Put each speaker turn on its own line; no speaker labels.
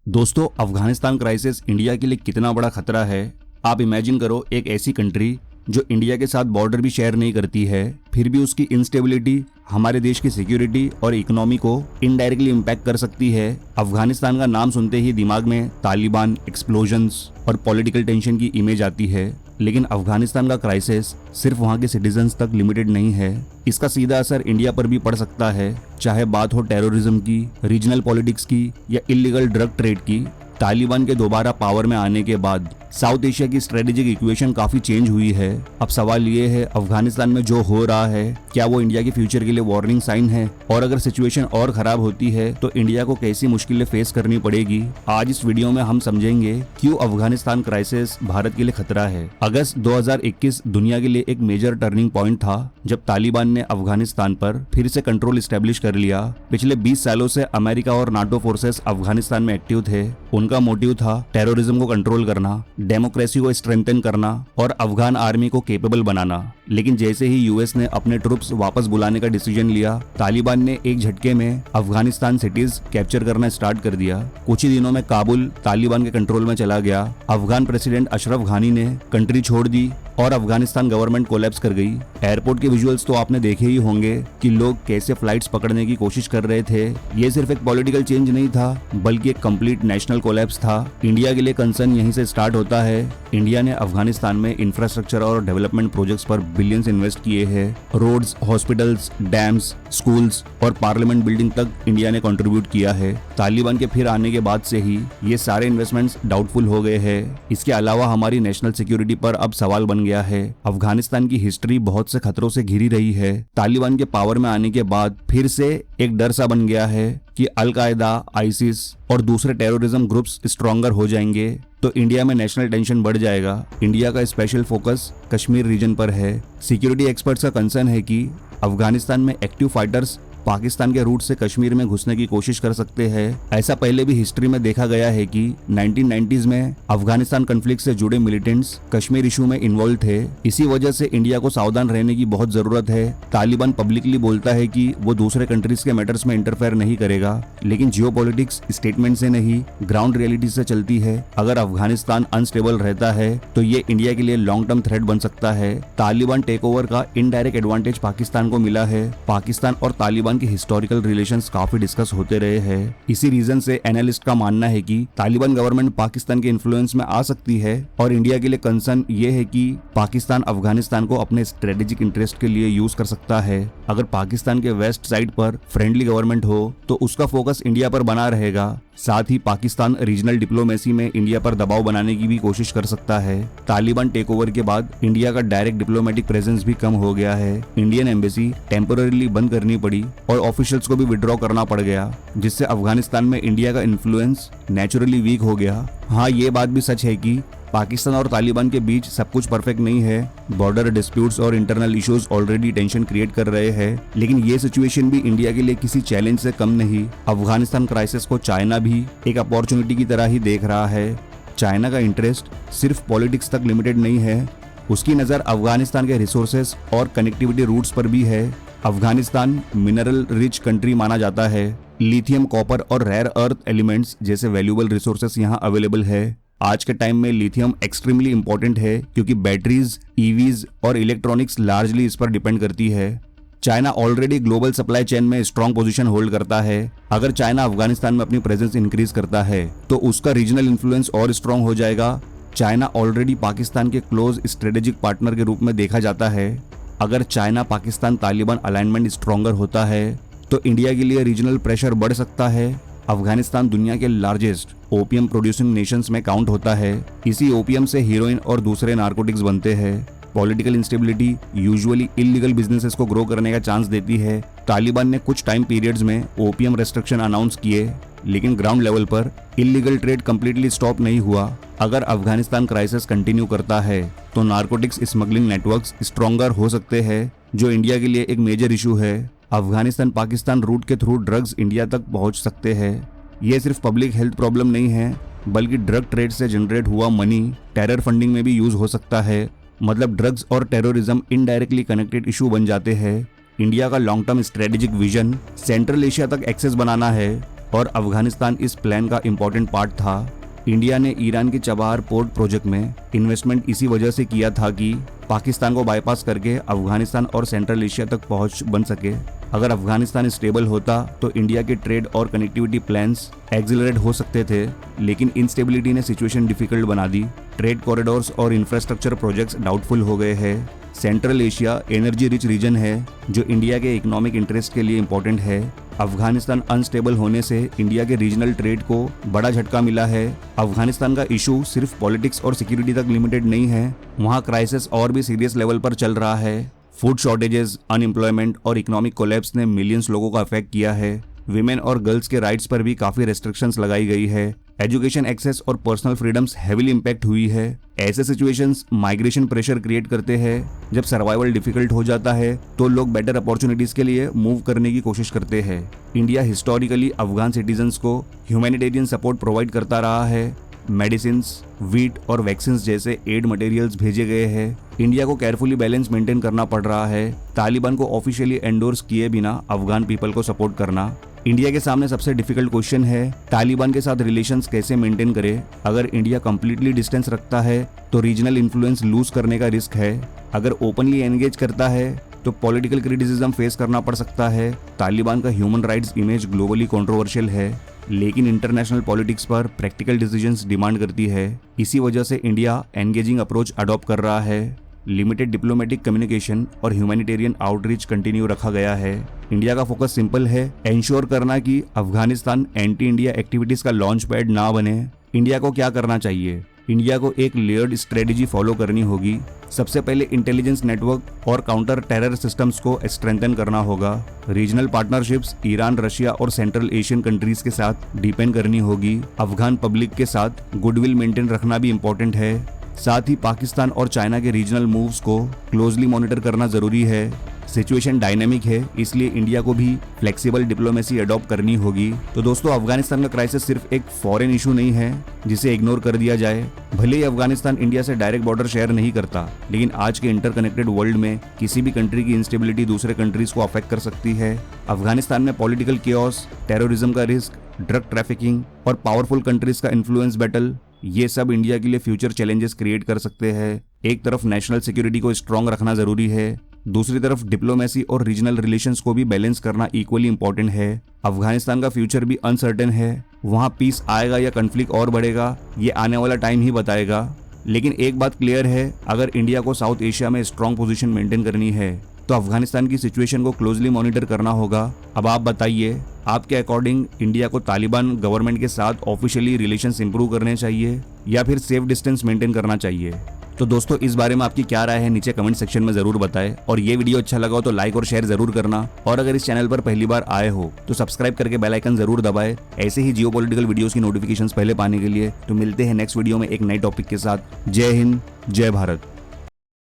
दोस्तों, Afghanistan crisis India के लिए कितना बड़ा खतरा है। आप इमेजिन करो, एक ऐसी कंट्री जो इंडिया के साथ बॉर्डर भी शेयर नहीं करती है, फिर भी उसकी इंस्टेबिलिटी हमारे देश की सिक्योरिटी और इकोनॉमी को इनडायरेक्टली इम्पैक्ट कर सकती है। अफगानिस्तान का नाम सुनते ही दिमाग में तालिबान, एक्सप्लोजन्स और पॉलिटिकल टेंशन की इमेज आती है, लेकिन अफगानिस्तान का क्राइसिस सिर्फ वहां के सिटीजन्स तक लिमिटेड नहीं है। इसका सीधा असर इंडिया पर भी पड़ सकता है, चाहे बात हो टेररिज्म की, रीजनल पॉलिटिक्स की या इलीगल ड्रग ट्रेड की। तालिबान के दोबारा पावर में आने के बाद साउथ एशिया की स्ट्रेटेजिक इक्वेशन काफी चेंज हुई है। अब सवाल ये है, अफगानिस्तान में जो हो रहा है क्या वो इंडिया के फ्यूचर के लिए वार्निंग साइन है, और अगर सिचुएशन और खराब होती है तो इंडिया को कैसी मुश्किलें फेस करनी पड़ेगी। आज इस वीडियो में हम समझेंगे क्यों अफगानिस्तान क्राइसिस भारत के लिए खतरा है। अगस्त 2021 दुनिया के लिए एक मेजर टर्निंग पॉइंट था, जब तालिबान ने अफगानिस्तान पर फिर से कंट्रोल स्टैब्लिश कर लिया। पिछले 20 सालों से अमेरिका और नाटो फोर्सेस अफगानिस्तान में एक्टिव थे। उनका मोटिव था टेररिज्म को कंट्रोल करना, डेमोक्रेसी को स्ट्रेंथन करना और अफगान आर्मी को केपेबल बनाना। लेकिन जैसे ही यूएस ने अपने ट्रूप्स वापस बुलाने का डिसीजन लिया, तालिबान ने एक झटके में अफगानिस्तान सिटीज कैप्चर करना स्टार्ट कर दिया। कुछ ही दिनों में काबुल तालिबान के कंट्रोल में चला गया। अफगान प्रेसिडेंट अशरफ घानी ने कंट्री छोड़ दी और अफगानिस्तान गवर्नमेंट कोलैप्स कर गई। एयरपोर्ट के विजुअल्स तो आपने देखे ही होंगे कि लोग कैसे फ्लाइट्स पकड़ने की कोशिश कर रहे थे। ये सिर्फ एक पॉलिटिकल चेंज नहीं था, बल्कि एक कंप्लीट नेशनल कोलैप्स था। इंडिया के लिए कंसर्न यहीं से स्टार्ट होता है। इंडिया ने अफगानिस्तान में इंफ्रास्ट्रक्चर और डेवलपमेंट प्रोजेक्ट्स पर बिलियंस इन्वेस्ट किए हैं। रोड्स, हॉस्पिटल्स, डैम्स, स्कूल्स और पार्लियामेंट बिल्डिंग तक इंडिया ने कंट्रीब्यूट किया है। तालिबान के फिर आने के बाद से ही ये सारे इन्वेस्टमेंट्स डाउटफुल हो गए हैं। इसके अलावा हमारी नेशनल सिक्योरिटी पर अब सवाल बन गया है। अफगानिस्तान की हिस्ट्री बहुत से खतरों से घिरी रही है। तालिबान के पावर में आने के बाद फिर से एक डर सा बन गया है कि अल-कायदा, आईसिस और दूसरे टेररिज्म ग्रुप्स स्ट्रॉन्गर हो जाएंगे तो इंडिया में नेशनल टेंशन बढ़ जाएगा। इंडिया का स्पेशल फोकस कश्मीर रीजन पर है। सिक्योरिटी एक्सपर्ट्स का कंसर्न है कि अफगानिस्तान में एक्टिव फाइटर्स पाकिस्तान के रूट से कश्मीर में घुसने की कोशिश कर सकते हैं। ऐसा पहले भी हिस्ट्री में देखा गया है कि 1990s में अफगानिस्तान कॉन्फ्लिक्ट से जुड़े मिलिटेंट्स कश्मीर इशू में इन्वॉल्व थे। इसी वजह से इंडिया को सावधान रहने की बहुत जरूरत है। तालिबान पब्लिकली बोलता है कि वो दूसरे कंट्रीज के मैटर्स में इंटरफेयर नहीं करेगा, लेकिन जियोपॉलिटिक्स स्टेटमेंट से नहीं, ग्राउंड रियलिटी से चलती है। अगर अफगानिस्तान अनस्टेबल रहता है तो ये इंडिया के लिए लॉन्ग टर्म थ्रेट बन सकता है। तालिबान टेक ओवर का इनडायरेक्ट एडवांटेज पाकिस्तान को मिला है। पाकिस्तान और तालिबान की हिस्टोरिकल रिलेशंस काफी डिस्कस होते रहे हैं। इसी रीजन से एनालिस्ट का मानना है कि तालिबान गवर्नमेंट पाकिस्तान के इन्फ्लुएंस में आ सकती है, और इंडिया के लिए कंसर्न ये है कि पाकिस्तान अफगानिस्तान को अपने स्ट्रेटेजिक इंटरेस्ट के लिए यूज कर सकता है। अगर पाकिस्तान के वेस्ट साइड पर फ्रेंडली गवर्नमेंट हो तो उसका फोकस इंडिया पर बना रहेगा। साथ ही पाकिस्तान रीजनल डिप्लोमेसी में इंडिया पर दबाव बनाने की भी कोशिश कर सकता है। तालिबान टेक ओवर के बाद इंडिया का डायरेक्ट डिप्लोमेटिक प्रेजेंस भी कम हो गया है। इंडियन एम्बेसी टेम्पोररीली बंद करनी पड़ी और ऑफिशियल्स को भी विड्रॉ करना पड़ गया, जिससे अफगानिस्तान में इंडिया का इन्फ्लुएंस नेचुरली वीक हो गया। हाँ, ये बात भी सच है कि पाकिस्तान और तालिबान के बीच सब कुछ परफेक्ट नहीं है। बॉर्डर डिस्प्यूट्स और internal issues already tension create कर रहे हैं, लेकिन ये सिचुएशन भी इंडिया के लिए किसी चैलेंज से कम नहीं। अफगानिस्तान क्राइसिस को चाइना भी एक अपॉर्चुनिटी की तरह ही देख रहा है। चाइना का इंटरेस्ट सिर्फ पॉलिटिक्स तक लिमिटेड नहीं है, उसकी नज़र अफगानिस्तान के रिसोर्सेज और कनेक्टिविटी रूट्स पर भी है। अफगानिस्तान मिनरल रिच कंट्री माना जाता है। लिथियम, कॉपर और रेयर अर्थ एलिमेंट्स जैसे वैल्यूएबल रिसोर्सेज यहाँ अवेलेबल है। आज के टाइम में लिथियम एक्सट्रीमली इंपॉर्टेंट है, क्योंकि बैटरीज, ईवीज और इलेक्ट्रॉनिक्स लार्जली इस पर डिपेंड करती है। China already global supply chain में स्ट्रॉन्ग पोजीशन होल्ड करता है। अगर चाइना अफगानिस्तान में अपनी प्रेजेंस इंक्रीज करता है तो उसका रीजनल इन्फ्लुएंस और स्ट्रॉन्ग हो जाएगा। चाइना ऑलरेडी पाकिस्तान के क्लोज स्ट्रेटेजिक पार्टनर के रूप में देखा जाता है। अगर China Pakistan Taliban alignment stronger होता है तो इंडिया के लिए रीजनल प्रेशर बढ़ सकता है। अफगानिस्तान दुनिया के लार्जेस्ट ओपियम प्रोड्यूसिंग नेशंस में काउंट होता है। इसी ओपियम से हीरोइन और दूसरे नार्कोटिक्स बनते हैं। Political instability usually illegal businesses को ग्रो करने का चांस देती है। तालिबान ने कुछ टाइम पीरियड्स में ओपियम रेस्ट्रिक्शन अनाउंस किए, लेकिन ग्राउंड लेवल पर इलीगल ट्रेड कंप्लीटली स्टॉप नहीं हुआ। अगर अफगानिस्तान क्राइसिस कंटिन्यू करता है तो नार्कोटिक्स स्मगलिंग नेटवर्क्स स्ट्रॉन्गर हो सकते हैं, जो इंडिया के लिए एक मेजर इशू है। अफगानिस्तान पाकिस्तान रूट के थ्रू ड्रग्स इंडिया तक पहुंच सकते हैं। ये सिर्फ पब्लिक हेल्थ प्रॉब्लम नहीं है, बल्कि ड्रग ट्रेड से जनरेट हुआ मनी टेरर फंडिंग में भी यूज हो सकता है। मतलब ड्रग्स और टेररिज्म इनडायरेक्टली कनेक्टेड इशू बन जाते हैं। इंडिया का long term strategic vision central Asia तक एक्सेस बनाना है, और अफगानिस्तान इस प्लान का इम्पोर्टेंट पार्ट था। इंडिया ने ईरान के चबाहार पोर्ट प्रोजेक्ट में इन्वेस्टमेंट इसी वजह से किया था कि पाकिस्तान को बाईपास करके अफगानिस्तान और सेंट्रल एशिया तक पहुंच बन सके। अगर अफगानिस्तान स्टेबल होता तो इंडिया के ट्रेड और कनेक्टिविटी प्लान्स एक्सिलरेट हो सकते थे, लेकिन इंस्टेबिलिटी ने सिचुएशन डिफिकल्ट बना दी। ट्रेड कॉरिडोर्स और इंफ्रास्ट्रक्चर प्रोजेक्ट्स डाउटफुल हो गए हैं। Central Asia energy rich region है जो इंडिया के इकोनॉमिक इंटरेस्ट के लिए इंपॉर्टेंट है। अफगानिस्तान अनस्टेबल होने से इंडिया के रीजनल ट्रेड को बड़ा झटका मिला है। अफगानिस्तान का इशू सिर्फ पॉलिटिक्स और सिक्योरिटी तक लिमिटेड नहीं है, वहाँ क्राइसिस और भी सीरियस लेवल पर चल रहा है। फूड शॉर्टेजेस, अनएम्प्लॉयमेंट और इकोनॉमिक कोलैप्स ने मिलियंस लोगों को अफेक्ट किया है। विमेन और गर्ल्स के राइट्स पर भी काफी रेस्ट्रिक्शंस लगाई गई है। एजुकेशन एक्सेस और पर्सनल फ्रीडम्स हेवीली इम्पैक्ट हुई है। ऐसे सिचुएशंस माइग्रेशन प्रेशर क्रिएट करते हैं। जब सर्वाइवल डिफिकल्ट हो जाता है तो लोग बेटर अपॉर्चुनिटीज के लिए मूव करने की कोशिश करते हैं। इंडिया हिस्टोरिकली अफगान सिटीजन्स को ह्यूमैनिटेरियन सपोर्ट प्रोवाइड करता रहा है। मेडिसिन, वीट और वैक्सीन जैसे एड मटेरियल्स भेजे गए हैं। इंडिया को केयरफुली बैलेंस मेंटेन करना पड़ रहा है। तालिबान को ऑफिशियली एंडोर्स किए बिना अफगान पीपल को सपोर्ट करना। इंडिया के सामने सबसे डिफिकल्ट क्वेश्चन है तालिबान के साथ रिलेशंस कैसे मेंटेन करे। अगर इंडिया कंप्लीटली डिस्टेंस रखता है तो रीजनल इन्फ्लुएंस लूज करने का रिस्क है। अगर ओपनली एंगेज करता है तो पॉलिटिकल क्रिटिसिज्म फेस करना पड़ सकता है। तालिबान का human rights image globally controversial है, लेकिन इंटरनेशनल पॉलिटिक्स पर प्रैक्टिकल डिसीजंस डिमांड करती है। इसी वजह से इंडिया एंगेजिंग अप्रोच अडॉप्ट कर रहा है। लिमिटेड डिप्लोमेटिक कम्युनिकेशन और ह्यूमैनिटेरियन आउटरीच कंटिन्यू रखा गया है। इंडिया का फोकस सिंपल है, एंश्योर करना कि अफगानिस्तान एंटी इंडिया एक्टिविटीज का लॉन्च पैड ना बने। इंडिया को क्या करना चाहिए? इंडिया को एक लेयर्ड स्ट्रेटेजी फॉलो करनी होगी। सबसे पहले इंटेलिजेंस नेटवर्क और काउंटर टेरर सिस्टम्स को स्ट्रेंथन करना होगा। रीजनल पार्टनरशिप्स ईरान, रशिया और सेंट्रल एशियन कंट्रीज के साथ डीपेंड करनी होगी। अफगान पब्लिक के साथ गुडविल मेंटेन रखना भी इम्पोर्टेंट है। साथ ही पाकिस्तान और चाइना के रीजनल मूव्स को क्लोजली मॉनिटर करना जरूरी है। सिचुएशन डायनेमिक है, इसलिए इंडिया को भी फ्लेक्सिबल डिप्लोमेसी अडॉप्ट करनी होगी। तो दोस्तों, अफगानिस्तान का क्राइसिस सिर्फ एक फॉरेन इशू नहीं है जिसे इग्नोर कर दिया जाए। भले ही अफगानिस्तान इंडिया से डायरेक्ट बॉर्डर शेयर नहीं करता, लेकिन आज के इंटरकनेक्टेड वर्ल्ड में किसी भी कंट्री की इंस्टेबिलिटी दूसरे कंट्रीज को अफेक्ट कर सकती है। अफगानिस्तान में पॉलिटिकल केओस, टेररिज्म का रिस्क, ड्रग ट्रैफिकिंग और पावरफुल कंट्रीज का इन्फ्लुएंस बैटल, ये सब इंडिया के लिए फ्यूचर चैलेंजेस क्रिएट कर सकते हैं। एक तरफ नेशनल सिक्योरिटी को स्ट्रांग रखना जरूरी है, दूसरी तरफ डिप्लोमेसी और रीजनल रिलेशंस को भी बैलेंस करना इक्वली इंपॉर्टेंट है। अफगानिस्तान का फ्यूचर भी अनसर्टेन है, वहाँ पीस आएगा या कन्फ्लिक्ट और बढ़ेगा, ये आने वाला टाइम ही बताएगा। लेकिन एक बात क्लियर है, अगर इंडिया को साउथ एशिया में स्ट्रांग पोजीशन मेंटेन करनी है तो अफगानिस्तान की सिचुएशन को क्लोजली मॉनिटर करना होगा। अब आप बताइए, आपके अकॉर्डिंग इंडिया को तालिबान गवर्नमेंट के साथ ऑफिशियली रिलेशंस इंप्रूव करने चाहिए या फिर सेफ डिस्टेंस मेंटेन करना चाहिए? तो दोस्तों, इस बारे में आपकी क्या राय है नीचे कमेंट सेक्शन में जरूर बताएं। और ये वीडियो अच्छा लगा हो तो लाइक और शेयर जरूर करना। और अगर इस चैनल पर पहली बार आए हो तो सब्सक्राइब करके बेल आइकन जरूर दबाएं। ऐसे ही जियोपॉलिटिकल वीडियोस की नोटिफिकेशंस पहले पाने के लिए। तो मिलते हैं नेक्स्ट वीडियो में एक नए टॉपिक के साथ। जय हिंद, जय भारत।